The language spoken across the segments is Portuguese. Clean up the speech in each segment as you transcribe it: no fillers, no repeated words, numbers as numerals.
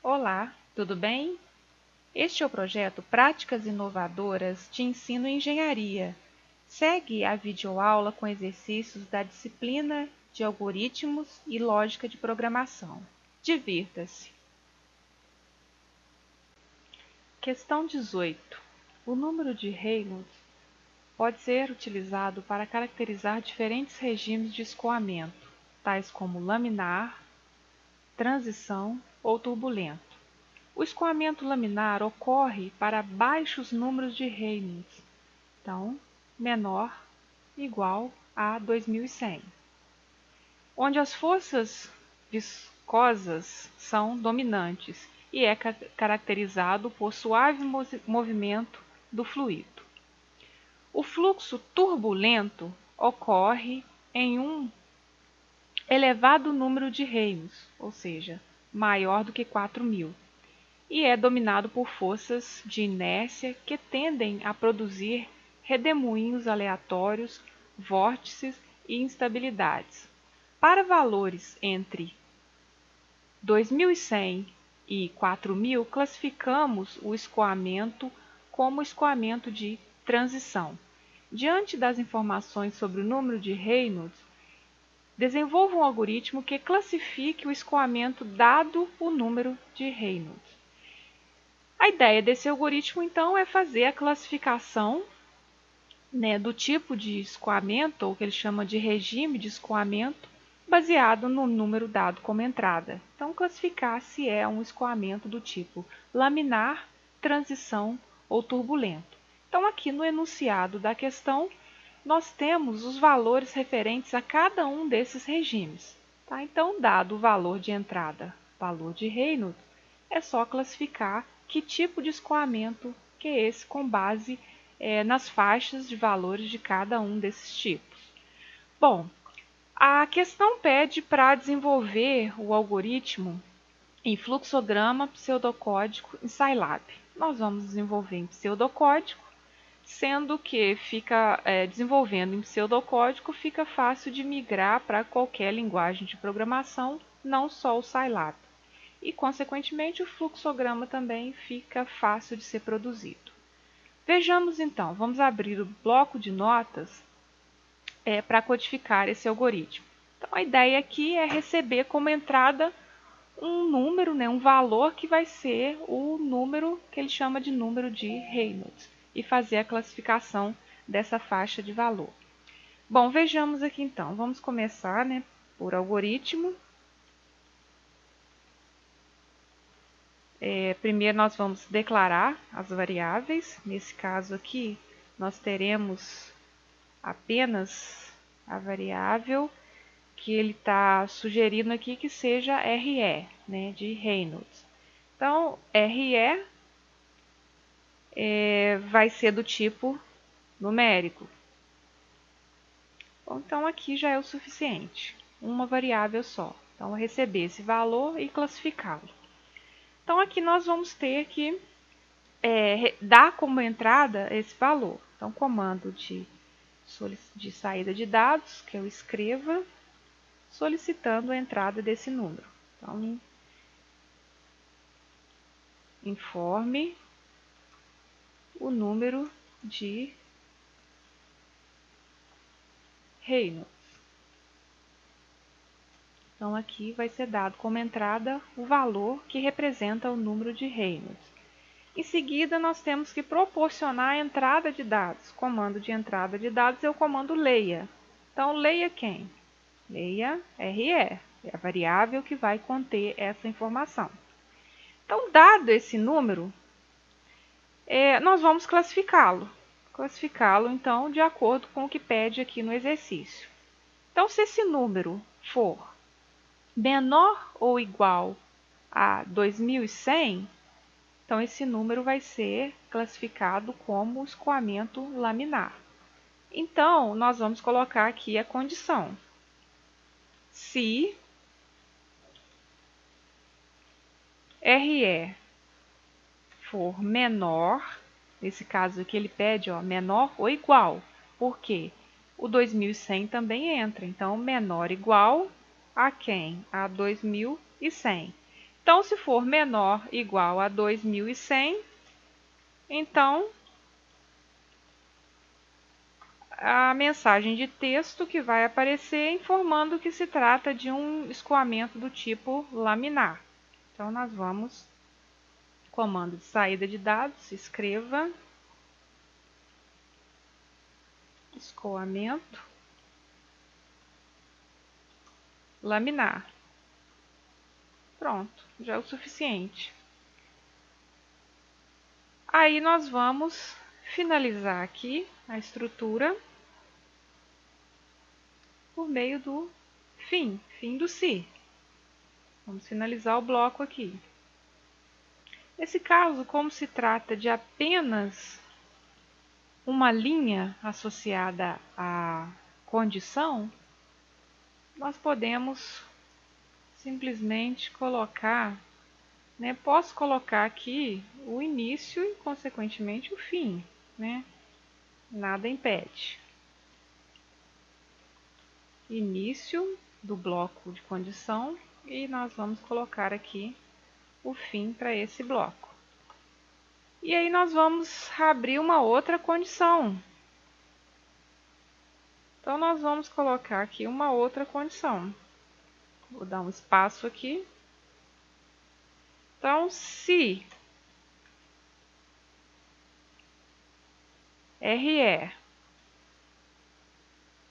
Olá, tudo bem? Este é o projeto Práticas Inovadoras de Ensino em Engenharia. Segue a videoaula com exercícios da disciplina de Algoritmos e Lógica de Programação. Divirta-se! Questão 18. O número de Reynolds pode ser utilizado para caracterizar diferentes regimes de escoamento, tais como laminar, transição ou turbulento. O escoamento laminar ocorre para baixos números de Reynolds, então menor igual a 2100, onde as forças viscosas são dominantes e é caracterizado por suave movimento do fluido. O fluxo turbulento ocorre em um elevado número de Reynolds, ou seja, maior do que 4000. E é dominado por forças de inércia que tendem a produzir redemoinhos aleatórios, vórtices e instabilidades. Para valores entre 2100 e 4000, classificamos o escoamento como escoamento de transição. Diante das informações sobre o número de Reynolds, desenvolva um algoritmo que classifique o escoamento dado o número de Reynolds. A ideia desse algoritmo, então, é fazer a classificação, do tipo de escoamento, ou que ele chama de regime de escoamento, baseado no número dado como entrada. Então, classificar se é um escoamento do tipo laminar, transição ou turbulento. Então, aqui no enunciado da questão, nós temos os valores referentes a cada um desses regimes. Tá? Então, dado o valor de entrada, valor de Reynolds, é só classificar que tipo de escoamento que é esse com base nas faixas de valores de cada um desses tipos. Bom, a questão pede para desenvolver o algoritmo em fluxograma pseudocódigo em Scilab. Nós vamos desenvolver em pseudocódigo, sendo que desenvolvendo em pseudocódigo fica fácil de migrar para qualquer linguagem de programação, não só o Scilab. E, consequentemente, o fluxograma também fica fácil de ser produzido. Vejamos então, vamos abrir o bloco de notas para codificar esse algoritmo. Então, a ideia aqui é receber como entrada um número, um valor que vai ser o número que ele chama de número de Reynolds e fazer a classificação dessa faixa de valor. Bom, vejamos aqui então, vamos começar por algoritmo. Primeiro nós vamos declarar as variáveis. Nesse caso aqui, nós teremos apenas a variável que ele está sugerindo aqui que seja RE, de Reynolds. Então, RE vai ser do tipo numérico. Bom, então, aqui já é o suficiente, uma variável só. Então, receber esse valor e classificá-lo. Então, aqui nós vamos ter que dar como entrada esse valor. Então, comando de saída de dados, que eu escreva, solicitando a entrada desse número. Então, informe o número de Reynolds. Então, aqui vai ser dado como entrada o valor que representa o número de Reynolds. Em seguida, nós temos que proporcionar a entrada de dados. Comando de entrada de dados é o comando leia. Então, leia quem? Leia RE, é a variável que vai conter essa informação. Então, dado esse número, nós vamos classificá-lo. Classificá-lo, então, de acordo com o que pede aqui no exercício. Então, se esse número for menor ou igual a 2100, então esse número vai ser classificado como escoamento laminar. Então, nós vamos colocar aqui a condição. Se RE for menor, nesse caso aqui ele pede menor ou igual, porque o 2100 também entra, então menor ou igual a quem? A 2100. Então, se for menor ou igual a 2100, então a mensagem de texto que vai aparecer informando que se trata de um escoamento do tipo laminar. Então, nós vamos, comando de saída de dados, escreva escoamento laminar. Pronto, já é o suficiente. Aí nós vamos finalizar aqui a estrutura por meio do fim do se. Vamos finalizar o bloco aqui. Nesse caso, como se trata de apenas uma linha associada à condição, nós podemos simplesmente colocar, posso colocar aqui o início e, consequentemente, o fim, Nada impede. Início do bloco de condição e nós vamos colocar aqui o fim para esse bloco. E aí nós vamos abrir uma outra condição. Então, nós vamos colocar aqui uma outra condição. Vou dar um espaço aqui. Então, se RE,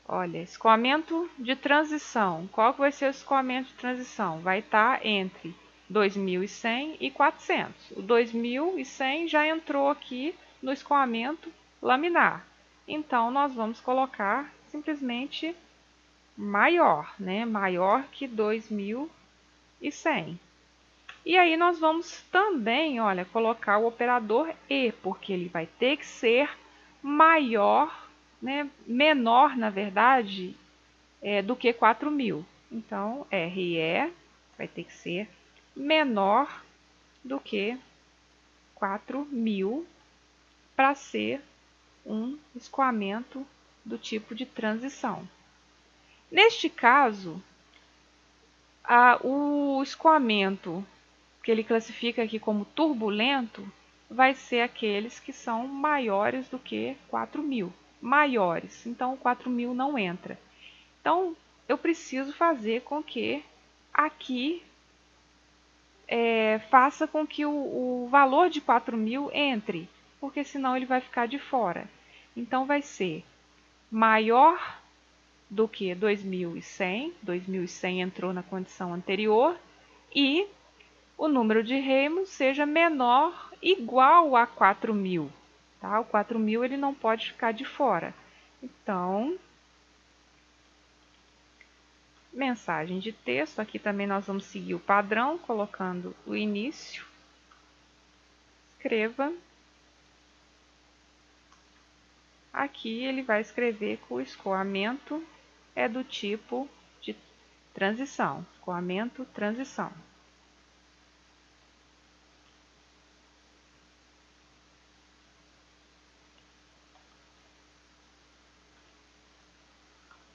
olha, escoamento de transição. Qual que vai ser o escoamento de transição? Vai estar entre 2100 e 400. O 2100 já entrou aqui no escoamento laminar. Então, nós vamos colocar simplesmente maior, maior que 2100. E aí nós vamos também, olha, colocar o operador e, porque ele vai ter que ser maior, menor, na verdade, do que 4000. Então, RE vai ter que ser menor do que 4000 para ser um escoamento do tipo de transição. Neste caso, o escoamento que ele classifica aqui como turbulento vai ser aqueles que são maiores do que 4000. Maiores, então 4000 não entra. Então, eu preciso fazer com que aqui faça com que o valor de 4000 entre, porque senão ele vai ficar de fora. Então, vai ser maior do que 2100, 2100 entrou na condição anterior, e o número de remos seja menor igual a 4000. Tá? O 4000 ele não pode ficar de fora. Então, mensagem de texto, aqui também nós vamos seguir o padrão, colocando o início. Escreva. Aqui ele vai escrever que o escoamento é do tipo de transição. Escoamento, transição.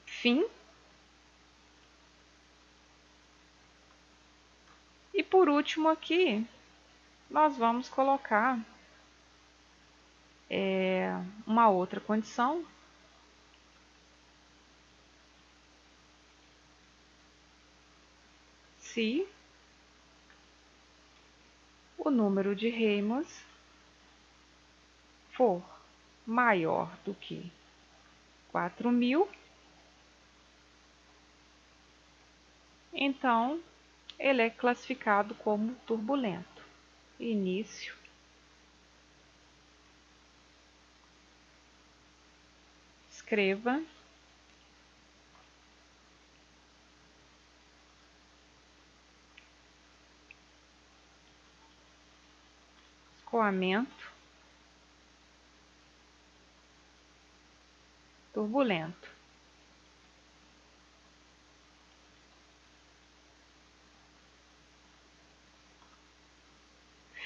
Fim. E por último aqui, nós vamos colocar uma outra condição. Se o número de remos for maior do que 4000, então ele é classificado como turbulento. Início. Escreva. Escoamento turbulento.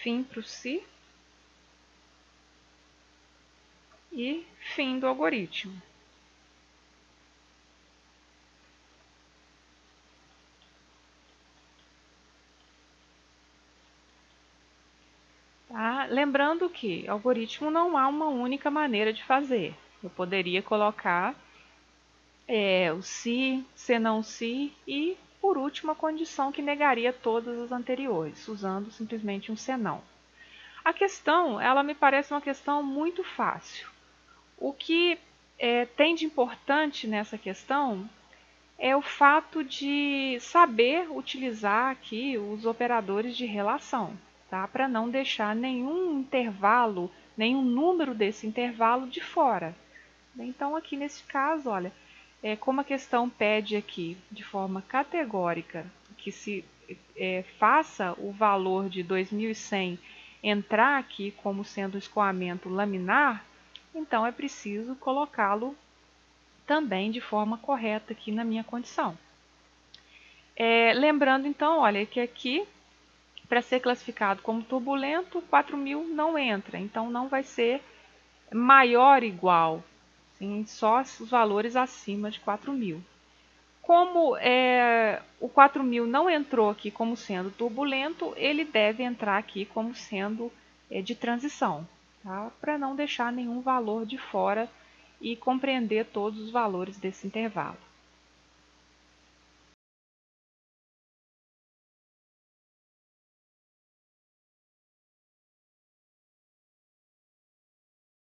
Fim para o se e fim do algoritmo. Lembrando que algoritmo não há uma única maneira de fazer. Eu poderia colocar o se não se e, por último, a condição que negaria todas as anteriores, usando simplesmente um senão. A questão, ela me parece uma questão muito fácil. O que tem de importante nessa questão é o fato de saber utilizar aqui os operadores de relação, tá? Para não deixar nenhum intervalo, nenhum número desse intervalo de fora. Então, aqui nesse caso, olha, como a questão pede aqui de forma categórica que se faça o valor de 2100 entrar aqui como sendo escoamento laminar, então é preciso colocá-lo também de forma correta aqui na minha condição. Lembrando então, olha, que aqui para ser classificado como turbulento, 4000 não entra, então não vai ser maior ou igual, sim, só os valores acima de 4000. Como o 4000 não entrou aqui como sendo turbulento, ele deve entrar aqui como sendo de transição, tá? Para não deixar nenhum valor de fora e compreender todos os valores desse intervalo.